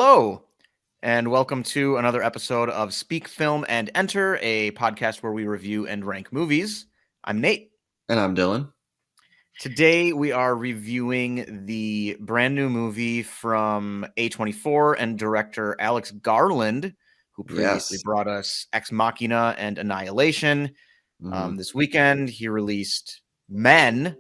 Hello, and welcome to another episode of Speak, Film, and Enter, a podcast where we review and rank movies. I'm Nate. And I'm Dylan. Today we are reviewing the brand new movie from A24 and director Alex Garland, who previously brought us Ex-Machina and Annihilation. This weekend he released Men,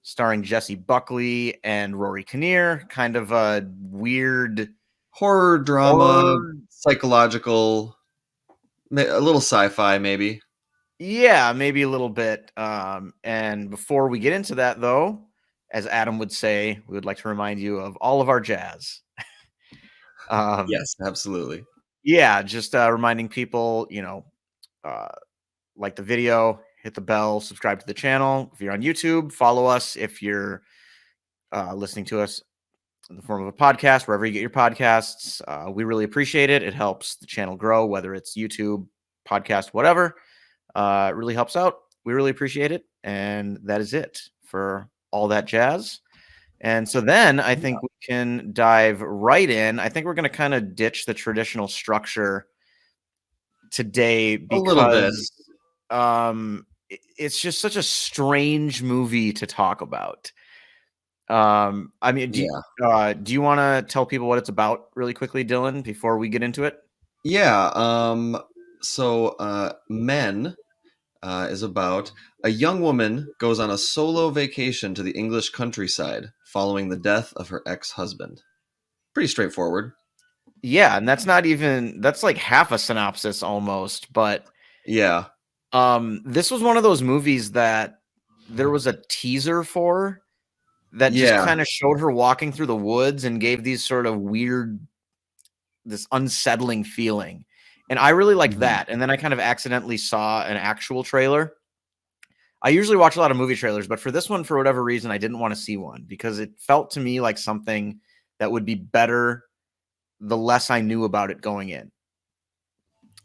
starring Jessie, Buckley, and Rory Kinnear. Kind of a weird horror drama, psychological, a little sci-fi maybe. Yeah, maybe a little bit. And before we get into that, though, as Adam would say, we would like to remind you of all of our jazz. Yes, absolutely. Yeah, just reminding people, like the video, hit the bell, subscribe to the channel. If you're on YouTube, follow us. If you're listening to us in the form of a podcast, wherever you get your podcasts, we really appreciate it. It helps the channel grow, whether it's YouTube, podcast, whatever. It really helps out. We really appreciate it. And that is it for all that jazz. And so then I think we can dive right in. I think we're going to kind of ditch the traditional structure today because it's just such a strange movie to talk about. I mean, do you want to tell people what it's about really quickly, Dylan, before we get into it? Yeah. So Men is about a young woman goes on a solo vacation to the English countryside following the death of her ex-husband. Pretty straightforward. Yeah, and that's like half a synopsis almost, but yeah. This was one of those movies that there was a teaser for that just kind of showed her walking through the woods and gave these sort of this unsettling feeling. And I really liked that. And then I kind of accidentally saw an actual trailer. I usually watch a lot of movie trailers, but for this one, for whatever reason, I didn't want to see one because it felt to me like something that would be better the less I knew about it going in.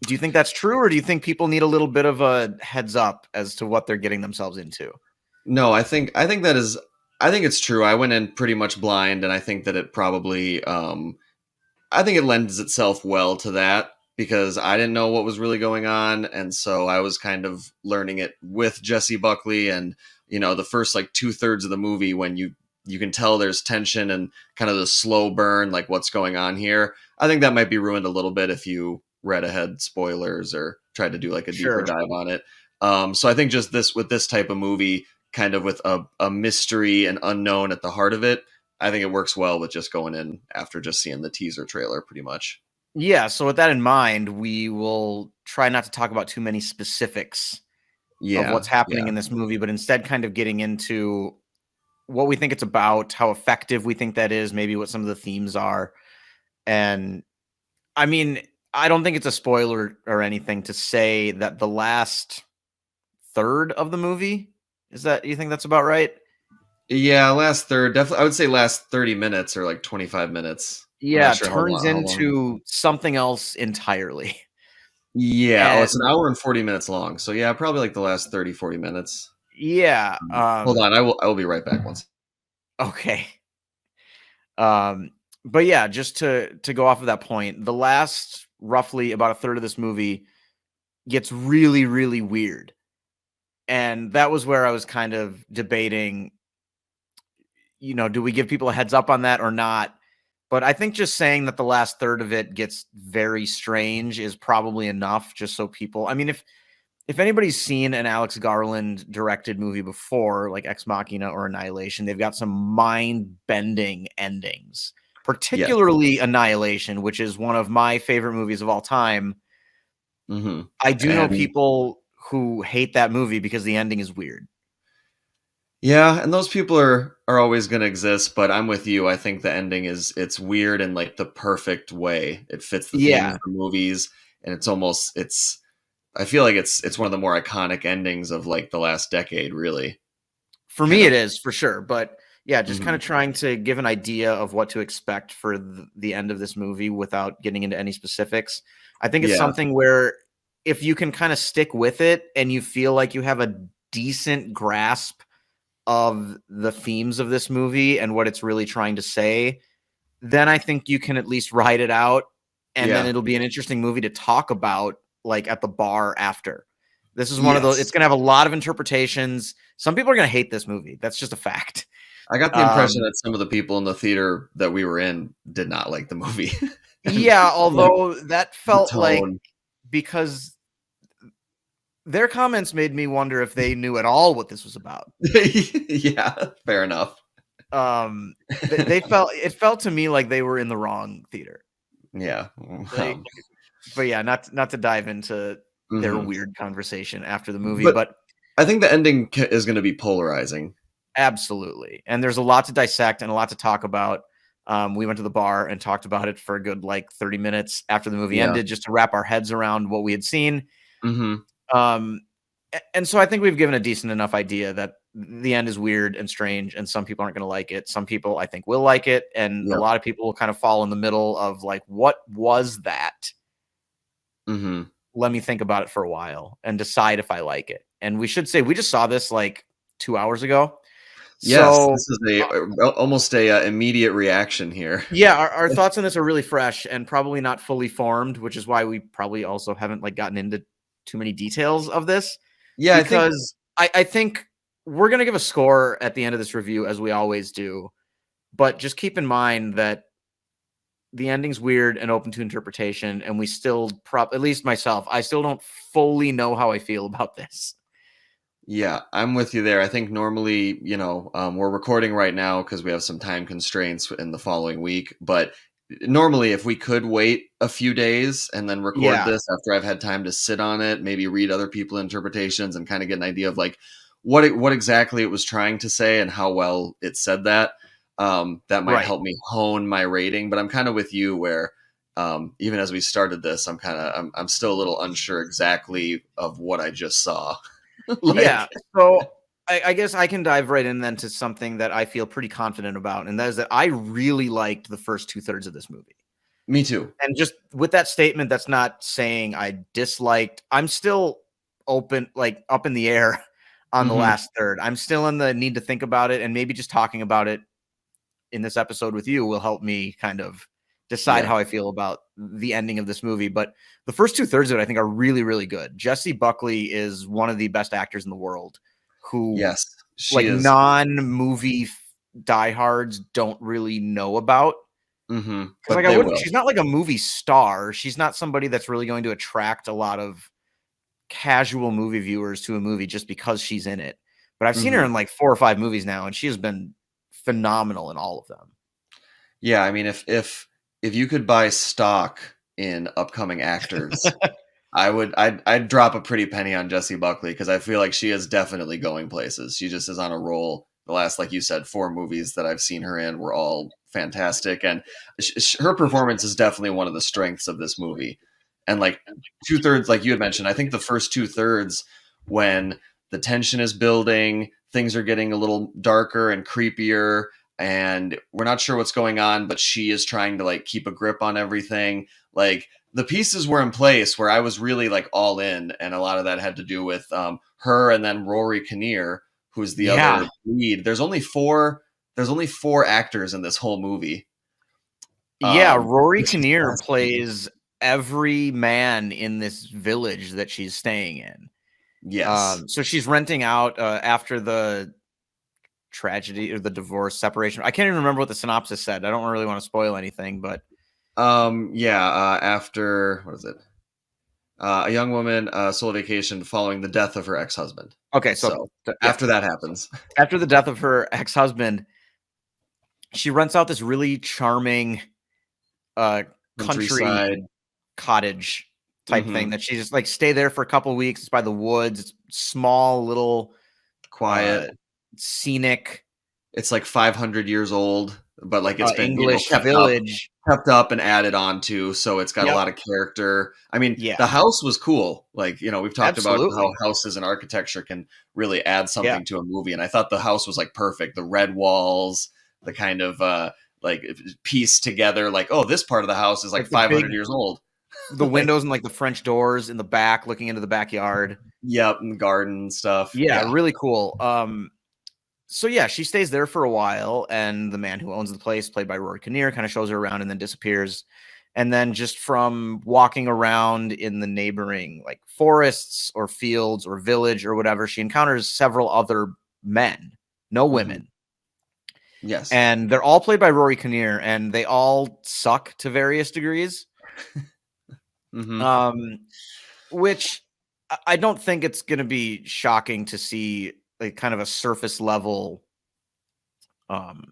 Do you think that's true, or do you think people need a little bit of a heads up as to what they're getting themselves into? No, I think it's true. I went in pretty much blind, and I think that it probably I think it lends itself well to that because I didn't know what was really going on, and so I was kind of learning it with Jessie Buckley, and the first like 2/3 of the movie when you can tell there's tension and kind of the slow burn, like what's going on here. I think that might be ruined a little bit if you read ahead spoilers or tried to do like a deeper dive on it. So I think just with this type of movie, kind of with a mystery and unknown at the heart of it, I think it works well with just going in after just seeing the teaser trailer pretty much. Yeah, so with that in mind, we will try not to talk about too many specifics of what's happening in this movie, but instead kind of getting into what we think it's about, how effective we think that is, maybe what some of the themes are. And I mean, I don't think it's a spoiler or anything to say that the last third of the movie, you think that's about right? Yeah, last third, definitely. I would say last 30 minutes or like 25 minutes. Yeah, turns into something else entirely. Yeah, it's an hour and 40 minutes long. So yeah, probably like the last 30, 40 minutes. Yeah. Hold on, I will be right back once. Okay. But yeah, just to go off of that point, the last roughly about a third of this movie gets really, really weird. And that was where I was kind of debating, do we give people a heads up on that or not? But I think just saying that the last third of it gets very strange is probably enough, just so people, I mean, if anybody's seen an Alex Garland directed movie before, like Ex-Machina or Annihilation, they've got some mind-bending endings, particularly Annihilation, which is one of my favorite movies of all time. I do know people who hate that movie because the ending is weird. Yeah, and those people are always going to exist, but I'm with you. I think the ending it's weird in like the perfect way. It fits the theme of the movies, and I feel like it's one of the more iconic endings of like the last decade, really. For me, it is for sure. But yeah, just kind of trying to give an idea of what to expect for the end of this movie without getting into any specifics. I think it's something where if you can kind of stick with it and you feel like you have a decent grasp of the themes of this movie and what it's really trying to say, then I think you can at least ride it out, and then Yeah. it'll be an interesting movie to talk about, like at the bar after. This is one of those. It's Yes. going to have a lot of interpretations. Some people are going to hate this movie. That's just a fact. I got the impression that some of the people in the theater that we were in did not like the movie. And Yeah, like although that the felt like, tone. because their comments made me wonder if they knew at all what this was about. Yeah, fair enough. They felt, it felt to me like they were in the wrong theater. Yeah. Like, but yeah, not to dive into their Mhm. weird conversation after the movie, But but I think the ending is going to be polarizing. absolutely. And there's a lot to dissect and a lot to talk about. We went to the bar and talked about it for a good like 30 minutes after the movie Yeah. ended, just to wrap our heads around what we had seen. Mhm. Um, and so I think we've given a decent enough idea that the end is weird and strange, and some people aren't going to like it. Some people I think will like it, and a Yep. lot of people will kind of fall in the middle of like, what was that? Mhm. Let me think about it for a while and decide if I like it. And we should say we just saw this like 2 hours ago. Yes, So this is almost a immediate reaction here. yeah, our thoughts on this are really fresh and probably not fully formed, which is why we probably also haven't like gotten into too many details of this, Yeah, I think because I think we're gonna give a score at the end of this review as we always do. But just keep in mind that the ending's weird and open to interpretation, and we still at least myself, I still don't fully know how I feel about this. yeah, I'm with you there. I think normally, we're recording right now because we have some time constraints in the following week. But normally, if we could wait a few days and then record Yeah, this after I've had time to sit on it, maybe read other people's interpretations and kind of get an idea of like what exactly it was trying to say and how well it said that, that might right. help me hone my rating. But I'm kind of with you where even as we started this, I'm still a little unsure exactly of what I just saw. Yeah. Like, So I guess I can dive right in then to something that I feel pretty confident about, and that is that I really liked the first 2/3 of this movie. me too. And just with that statement, that's not saying I disliked. I'm still open, like up in the air on the Mhm. last third. I'm still in the need to think about it, and maybe just talking about it in this episode with you will help me kind of decide Yeah. how I feel about the ending of this movie. But the first 2/3 of it, I think, are really, really good. Jessie Buckley is one of the best actors in the world, who Yes. She like is. non-movie diehards don't really know about. Because like But I they wouldn't, will. she's not like a movie star. She's not somebody that's really going to attract a lot of casual movie viewers to a movie just because she's in it. But I've seen her Mhm. in like 4 or 5 movies now, and she has been phenomenal in all of them. Yeah, I mean, if you could buy stock in upcoming actors, I'd drop a pretty penny on Jessie Buckley because I feel like she is definitely going places. She just is on a roll. The last, like you said, 4 movies that I've seen her in were all fantastic, and her performance is definitely one of the strengths of this movie. And like 2/3, like you had mentioned, I think the first 2/3, when the tension is building, things are getting a little darker and creepier, and we're not sure what's going on, but she is trying to like keep a grip on everything. Like the pieces were in place where I was really like all in, and a lot of that had to do with her and then Rory Kinnear, who's the Yeah. other lead. There's only four. There's only 4 actors in this whole movie. Yeah, Rory Which is Kinnear fascinating. plays every man in this village that she's staying in. Yes. So she's renting out after the tragedy or the divorce separation. I can't even remember what the synopsis said. I don't really want to spoil anything, but Yeah. After what is it? A young woman sole vacation following the death of her ex-husband. okay. So So yeah, after that happens, after the death of her ex-husband, she rents out this really charming uh country countryside. cottage type thing Hmm. that she just like stay there for a couple of weeks. It's by the woods. It's small, little, Quiet. uh, scenic, It's like 500 years old, but like it's been English village. kept up and added on to, so it's got a Yep. lot of character. I mean, Yeah. the house was cool. Like, we've talked about how Absolutely. houses and architecture can really add Yeah. something to a movie, and I thought the house was like perfect. The red walls, the kind of like piece together like, oh, this part of the house is like Like the 500 big years old. the Like, windows and like the French doors in the back looking into the backyard. yep, and garden stuff. Yeah, Yeah. really cool. So yeah, she stays there for a while, and the man who owns the place, played by Rory Kinnear, kind of shows her around and then disappears. And then just from walking around in the neighboring like forests or fields or village or whatever, she encounters several other men, no Mhm. women. Yes. And they're all played by Rory Kinnear, and they all suck to various degrees. Mhm. Um, which I don't think it's going to be shocking to see like kind of a surface level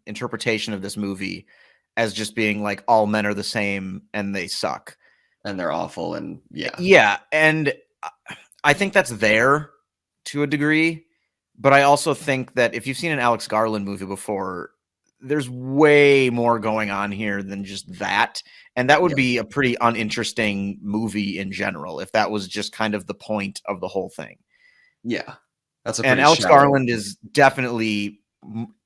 interpretation of this movie as just being like all men are the same and they suck. And they're awful, and yeah. Yeah, and I think that's there to a degree, but I also think that if you've seen an Alex Garland movie before, there's way more going on here than just that, and that would Yes. be a pretty uninteresting movie in general if that was just kind of the point of the whole thing. Yeah. That's a And pretty Alex shallow. Garland is definitely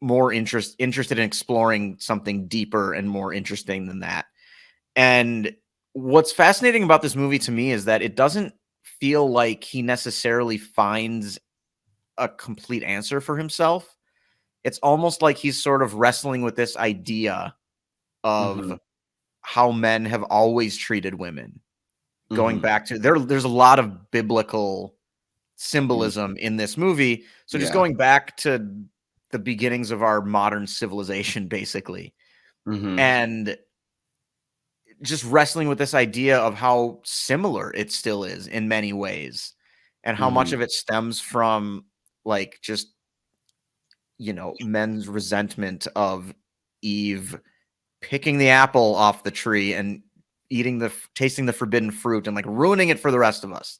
more interested in exploring something deeper and more interesting than that. And what's fascinating about this movie to me is that it doesn't feel like he necessarily finds a complete answer for himself. It's almost like he's sort of wrestling with this idea of Mhm. how men have always treated women. Going Mhm. back to there's a lot of biblical Mm. symbolism in this movie. So just Yeah. going back to the beginnings of our modern civilization, basically, Mhm. and just wrestling with this idea of how similar it still is in many ways, and how much Mhm. of it stems from like just men's resentment of Eve picking the apple off the tree and tasting the forbidden fruit and like ruining it for the rest of us.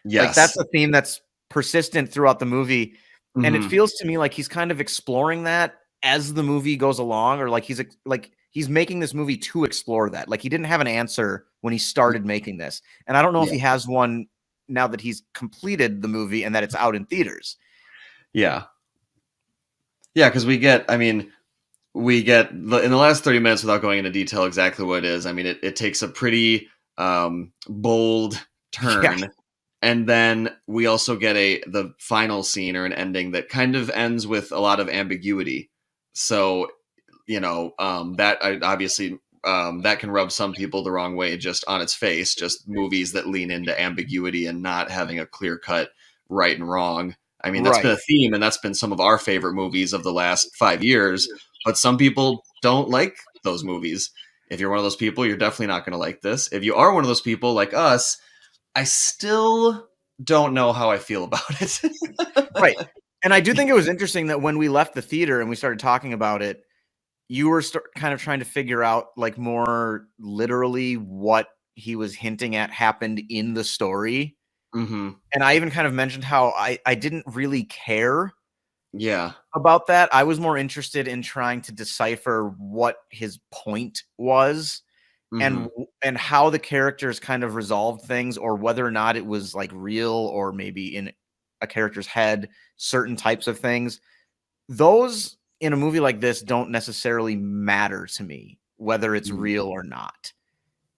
Like Yes. that's a theme that's persistent throughout the movie, and it Mhm. feels to me like he's kind of exploring that as the movie goes along, or like he's making this movie to explore that. Like he didn't have an answer when he Y started making this, and I don't know if Yeah. he has one now that he's completed the movie and that it's out in theaters. Yeah. Yeah, because I mean, in the last 30 minutes, without going into detail exactly what it is, I mean, it takes a pretty, bold Yeah, turn, and then we also get the final scene or an ending that kind of ends with a lot of ambiguity. So, obviously, that can rub some people the wrong way just on its face, just movies that lean into ambiguity and not having a clear-cut right and wrong. I mean, that's been right. a theme, and that's been some of our favorite movies of the last 5 years, but some people don't like those movies. If you're one of those people, you're definitely not going to like this. If you are one of those people like us, I still don't know how I feel about it. Right. And I do think it was interesting that when we left the theater and we started talking about it, you were kind of trying to figure out like more literally what he was hinting at happened in the story. Hmm. And I even kind of mentioned how I didn't really care Yeah. about that. I was more interested in trying to decipher what his point was Hmm. and how the characters kind of resolved things, or whether or not it was like real or maybe in a character's head, certain types of things. Those in a movie like this don't necessarily matter to me, whether it's Hmm. real or not.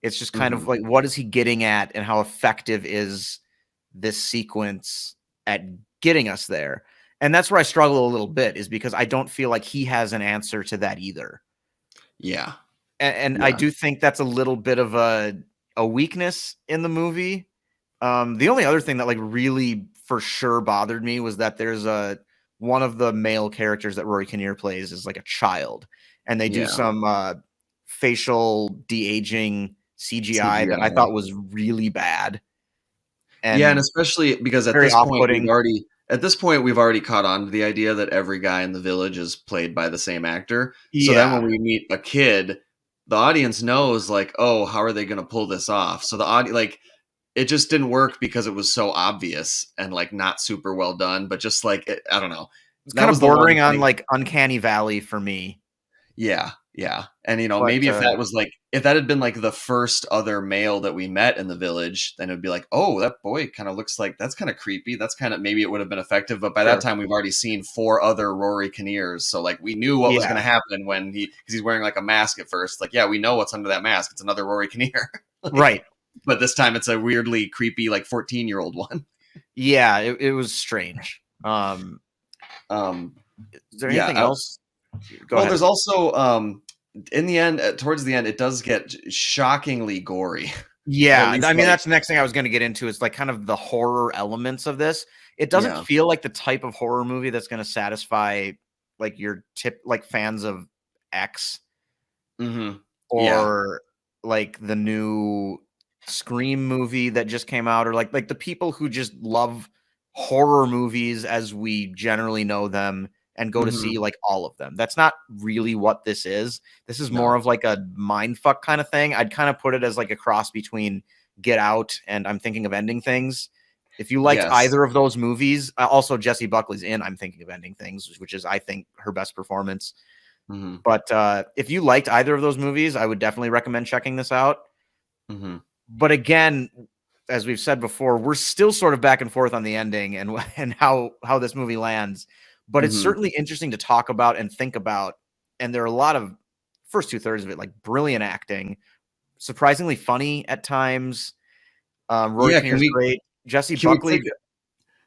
It's just kind Hmm. of like, what is he getting at and how effective is this sequence at getting us there? And that's where I struggle a little bit, is because I don't feel like he has an answer to that either. Yeah. And I Yeah. do think that's a little bit of a weakness in the movie. The only other thing that like really for sure bothered me was that there's a one of the male characters that Rory Kinnear plays is like a child, and they do Yeah. some facial de-aging CGI that I CGI. thought was really bad Yeah, and and especially because very off-putting. at this point we've already caught on to the idea that every guy in the village is played by the same actor. So then when Yeah, we meet a kid, the audience knows like, oh, how are they going to pull this off? So the audience like it just didn't work because it was so obvious and like not super well done, but just like I don't know. it's That kind was of the one bordering on thing. like Uncanny Valley for me. Yeah, yeah. And But maybe if that had been like the first other male that we met in the village, then it would be like, "Oh, that boy kind of looks like that's kind of creepy." That's kind of maybe it would have been effective, but by that sure, time we've already seen four other Rory Kinnears. So like we knew what was going yeah, to happen when cuz he's wearing like a mask at first. Like, yeah, we know what's under that mask. It's another Rory Kinnear. Like right. but this time it's a weirdly creepy like 14-year-old one. Yeah, it was strange. Um Is there Yeah. anything else? Go Well, ahead. there's also in the end, towards the end, it does get shockingly gory. Or at Yeah, least I mean, like, that's the next thing I was gonna get into is, like, kind of the horror elements of this. It doesn't yeah. feel like the type of horror movie that's gonna satisfy, like, your fans of X Hmm. Yeah. or, like, the new Scream movie that just came out, or, like, the people who just love horror movies as we generally know them and go to Hmm. see, like, all of them. That's not really what this is. This is more No. of, like, a mindfuck kinda thing. I'd kinda put it as, like, a cross between Get Out and I'm Thinking of Ending Things. If you liked Yes. either of those movies, also Jessie Buckley's in I'm Thinking of Ending Things, which is, I think, her best performance. Hmm. But, if you liked either of those movies, I would definitely recommend checking this out. Hmm. But again, as we've said before, we're still sort of back and forth on the ending and and how this movie lands. But it's Hmm. certainly interesting to talk about and think about. And there are a lot of first 2/3 of it, like brilliant acting, surprisingly funny at times. Rory Yeah. Can Kinnear's we great. Jesse can we take Buckley, go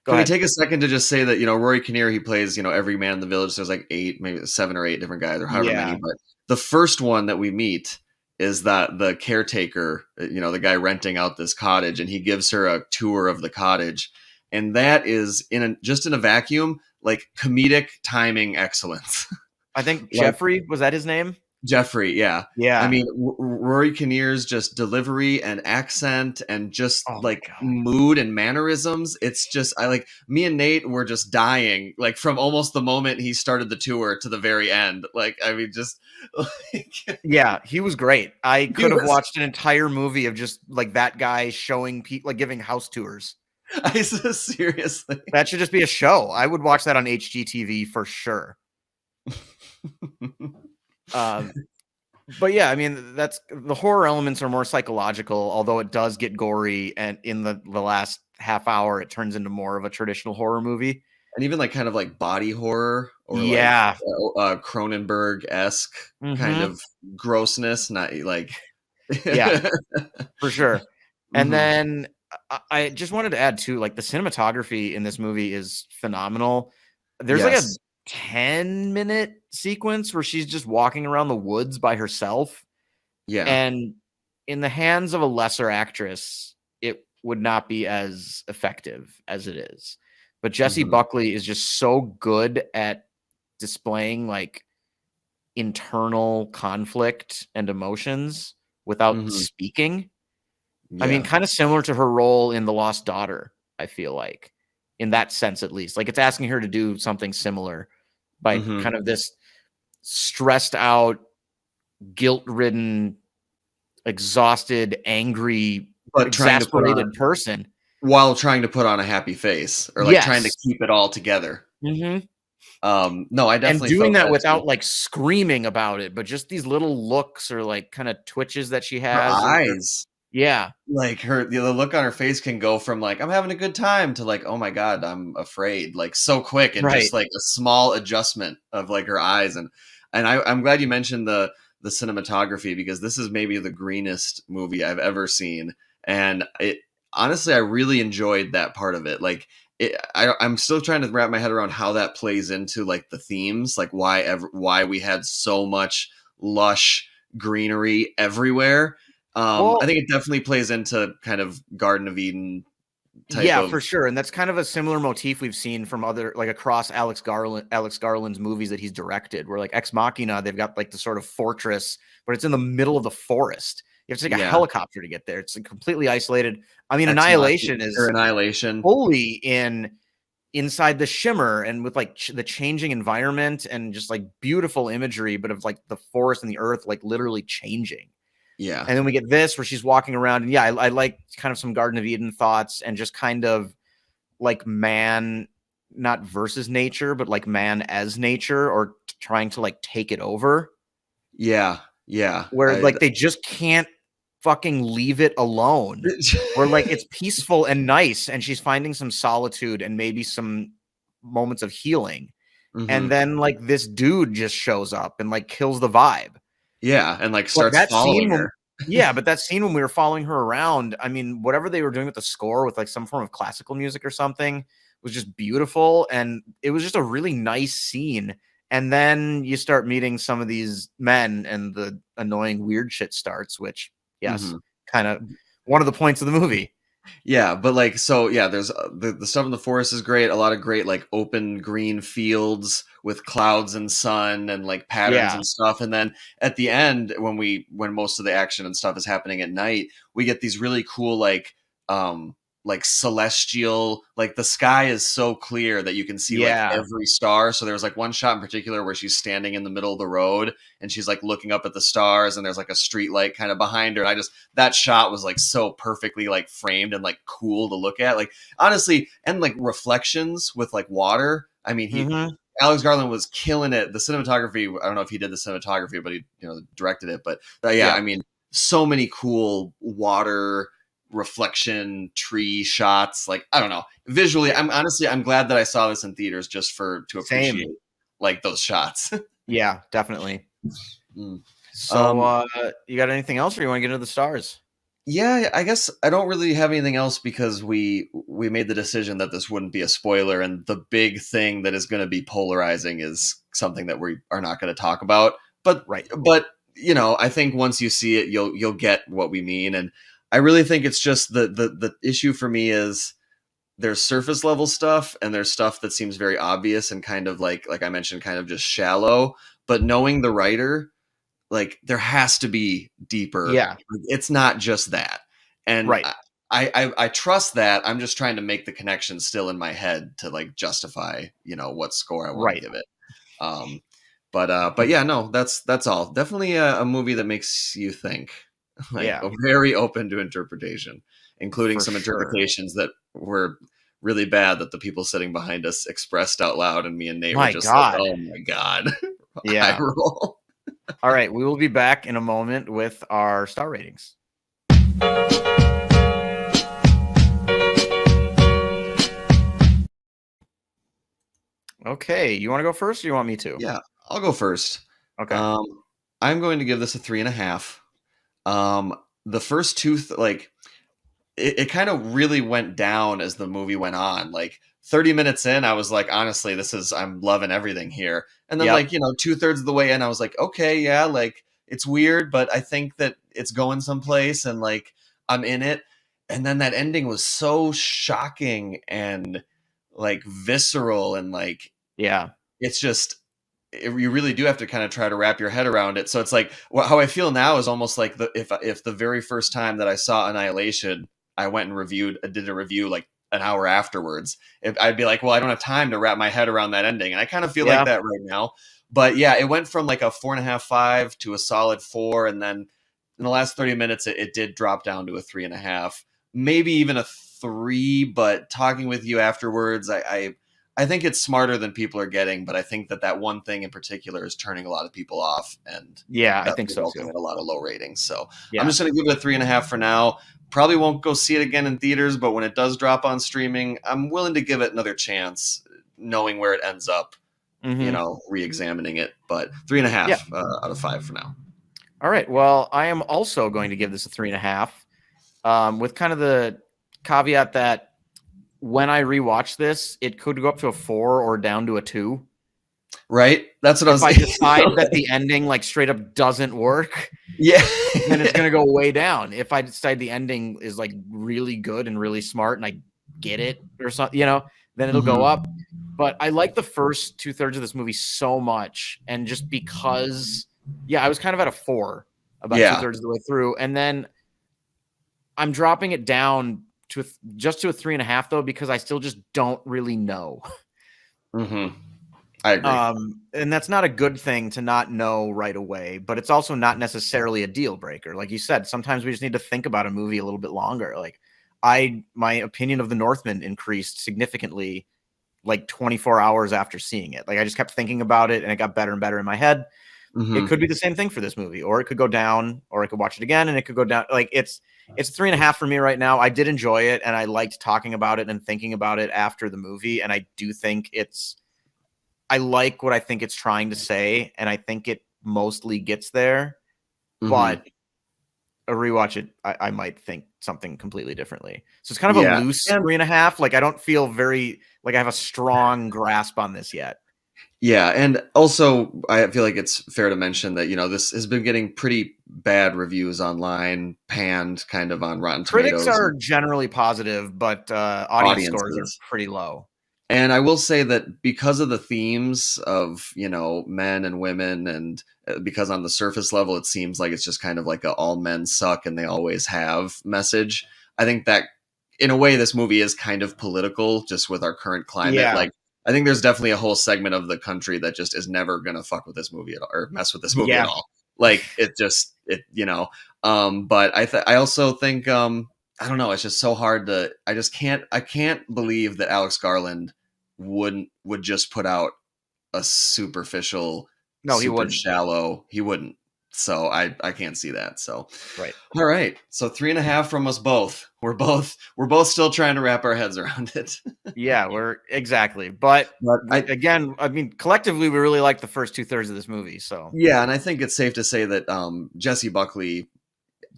Can we ahead. take a second to just say that, Rory Kinnear, he plays, every man in the village. There's like eight, maybe 7 or 8 different guys or however many. Yeah, But the first one that we meet is that the caretaker, the guy renting out this cottage, and he gives her a tour of the cottage. And that is just in a vacuum, like comedic timing excellence. I think Like, Jeffrey, was that his name? Jeffrey, yeah. I Yeah. mean, Rory Kinnear's just delivery and accent and just Oh my like god. mood and mannerisms. It's just, I like, me and Nate were just dying, like from almost the moment he started the tour to the very end. Like, I mean, just like, Yeah, he was great. I he could have was, watched an entire movie of just like that guy showing people, like giving house tours. I just seriously. That should just be a show. I would watch that on HGTV for sure. Um, but yeah, I mean, that's the horror elements are more psychological, although it does get gory. And in the last half hour, it turns into more of a traditional horror movie. And even like kind of like body horror or like Yeah. Cronenberg-esque kind Hmm. of grossness, not like, Yeah, for sure. And hmm, then I just wanted to add too, like the cinematography in this movie is phenomenal. There's like a yes, 10-minute sequence where she's just walking around the woods by herself. yeah. And in the hands of a lesser actress, it would not be as effective as it is. But Jessie Hmm. Buckley is just so good at displaying like internal conflict and emotions without Hmm. speaking. I mean, Yeah. kind of similar to her role in The Lost Daughter, I feel like, in that sense at least. Like it's asking her to do something similar by Mhm. kind of this stressed out, guilt-ridden, exhausted, angry, But trying to put exasperated on person. while trying to put on a happy face or, like, trying to Yes. keep it all together. Mhm. No, I And definitely doing felt that that too. without, like, screaming about it, but just these little looks or, like, kinda twitches that she Her has or eyes, yeah. like, the look on her face can go from, like, "I'm having a good time," to, like, "Oh my god, I'm afraid," like, so quick and just, Right. like, a small adjustment of, like, her eyes, and I'm glad you mentioned the cinematography because this is maybe the greenest movie I've ever seen, and it honestly, I really enjoyed that part of it, like, I'm still trying to wrap my head around how that plays into, like, the themes, like, why we had so much lush greenery everywhere. I Well, think it definitely plays into kind of Garden of Eden type yeah, of, for sure, and that's kind of a similar motif we've seen from other like, across Alex Garland's movies that he's directed, where, like, Ex-Machina, they've got, like, the sort of fortress, but it's in the middle of the forest. You have to take a yeah, helicopter to get there. It's, like, completely isolated. I mean, Ex Machina Annihilation or is Annihilation. fully inside the shimmer and with, like, the changing environment and just, like, beautiful imagery, but of, like, the forest and the earth, like, literally changing. Yeah. And then we get this where she's walking around, and yeah, I like kind of some Garden of Eden thoughts and just kind of like man, not versus nature, but like man as nature or trying to like take it over, Yeah. Yeah. where like they just can't fucking leave it alone. Where like it's peaceful and nice, and she's finding some solitude and maybe some moments of healing. And Mhm. then like this dude just shows up and like kills the vibe. Yeah, and, like, But starts that scene following when her. yeah, but that scene when we were following her around, I mean, whatever they were doing with the score with, like, some form of classical music or something was just beautiful, and it was just a really nice scene. And then you start meeting some of these men, and the annoying weird shit starts, which, yes, kind of one of the points of the movie. Yeah, but like, so yeah, there's the stuff in the forest is great. A lot of great like open green fields with clouds and sun and like patterns Yeah. and stuff. And then at the end, when most of the action and stuff is happening at night, we get these really cool like celestial, like the sky is so clear that you can see like Yeah. every star. So there was like one shot in particular where she's standing in the middle of the road and she's like looking up at the stars, and there's like a street light kind of behind her. And I just, that shot was like so perfectly like framed and like cool to look at, like honestly, and like reflections with like water. I mean, Alex Garland was killing it. The cinematography, I don't know if he did the cinematography, but he, directed it. But yeah, I mean, so many cool water reflection tree shots. Like, I don't know, visually, I'm glad that I saw this in theaters just to appreciate like those shots. Yeah, definitely. So you got anything else, or you want to get into the stars? Yeah, I guess I don't really have anything else, because we made the decision that this wouldn't be a spoiler, and the big thing that is going to be polarizing is something that we are not going to talk about. But I think once you see it, you'll get what we mean. And I really think it's just the issue for me is there's surface level stuff, and there's stuff that seems very obvious and kind of like I mentioned, kind of just shallow. But knowing the writer, like, there has to be deeper. Yeah. It's not just that. And I trust that. I'm just trying to make the connection still in my head to like justify, what score I want to give it. But yeah, no, that's all. Definitely a movie that makes you think. Like, very open to interpretation, including some interpretations that were really bad that the people sitting behind us expressed out loud, and me and Nate were just like, oh my God. Yeah. Eye roll. All right, we will be back in a moment with our star ratings. Okay, you want to go first, or you want me to? Yeah, I'll go first. Okay. I'm going to give this a 3.5. The first two, it kind of really went down as the movie went on. Like 30 minutes in, I was like, honestly, I'm loving everything here. And then 2/3 of the way in, I was like, okay, yeah, like it's weird, but I think that it's going someplace, and like I'm in it. And then that ending was so shocking and like visceral, and like, it's just, you really do have to kind of try to wrap your head around it. So it's like, how I feel now is almost like if the very first time that I saw Annihilation, I went and did a review like an hour afterwards, I'd be like, well, I don't have time to wrap my head around that ending. And I kind of feel like that right now. But yeah, it went from like a 4.5, 5 to a solid 4. And then in the last 30 minutes, it did drop down to a 3.5, maybe even a 3. But talking with you afterwards, I think it's smarter than people are getting, but I think that one thing in particular is turning a lot of people off, and I think so too. In a lot of low ratings. So I'm just going to give it a 3.5 for now. Probably won't go see it again in theaters, but when it does drop on streaming, I'm willing to give it another chance, knowing where it ends up, re-examining it. But 3.5 out of 5 for now. All right. Well, I am also going to give this a 3.5, with kind of the caveat that when I rewatch this, it could go up to a 4 or down to a 2. Right? That's what I was saying. If I decide that the ending like straight up doesn't work, then it's going to go way down. If I decide the ending is like really good and really smart and I get it or something, then it'll go up. But I like the first 2/3 of this movie so much. And just because, I was kind of at a 4 about 2/3 of the way through. And then I'm dropping it down to just to a 3.5 though, because I still just don't really know. I agree. And that's not a good thing to not know right away, but it's also not necessarily a deal breaker. Like you said, sometimes we just need to think about a movie a little bit longer. Like my opinion of The Northman increased significantly like 24 hours after seeing it. Like I just kept thinking about it and it got better and better in my head. It could be the same thing for this movie, or it could go down, or I could watch it again and it could go down. Like it's 3.5 for me right now. I did enjoy it, and I liked talking about it and thinking about it after the movie. And I do think I like what I think it's trying to say, and I think it mostly gets there. But a rewatch it, I might think something completely differently. So it's kind of a Yeah, loose and 3.5. Like I don't feel very like I have a strong grasp on this yet. yeah, and also I feel like it's fair to mention that this has been getting pretty bad reviews online, panned kind of on Rotten Critics Tomatoes are and generally positive, but audience scores are audiences. pretty low. And I will say that because of the themes of, men and women, and because on the surface level, it seems like it's just kind of like a all men suck and they always have message. I think that in a way, this movie is kind of political just with our current climate. Yeah. Like, I think there's definitely a whole segment of the country that just is never going to fuck with this movie at all, or mess with this movie at Yeah. all. Like but I also think, I don't know. It's just so hard to. I can't believe that Alex Garland would just put out a superficial, No, he super wouldn't. shallow. He wouldn't. So I can't see that. So Right. all right. So 3.5 from us both. We're both still trying to wrap our heads around it. Yeah, we're exactly. But But again, I mean, collectively, we really like the first 2/3 of this movie. So yeah, and I think it's safe to say that Jessie Buckley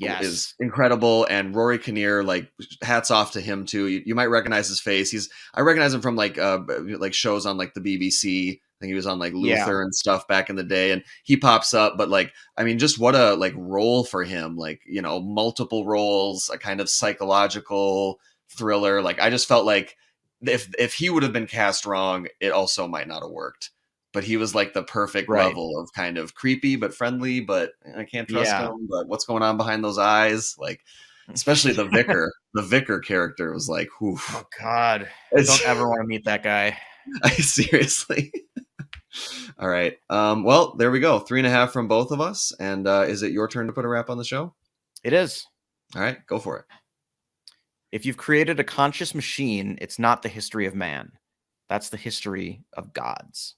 is yes, incredible, and Rory Kinnear, like, hats off to him too. You might recognize his face. I recognize him from like shows on like the BBC. I think he was on like yeah, Luther and stuff back in the day, and he pops up. But like, I mean, just what a like role for him. Like, multiple roles, a kind of psychological thriller. Like, I just felt like if he would have been cast wrong, it also might not have worked. But he was like the perfect right, level of kind of creepy but friendly, but I can't trust yeah. him. But what's going on behind those eyes? Like, especially the vicar. The vicar character was like, whew. Oh God, It's, don't ever want to meet that guy. seriously. All right. Well, there we go. 3.5 from both of us. And is it your turn to put a wrap on the show? It is. All right, go for it. If you've created a conscious machine, it's not the history of man. That's the history of gods.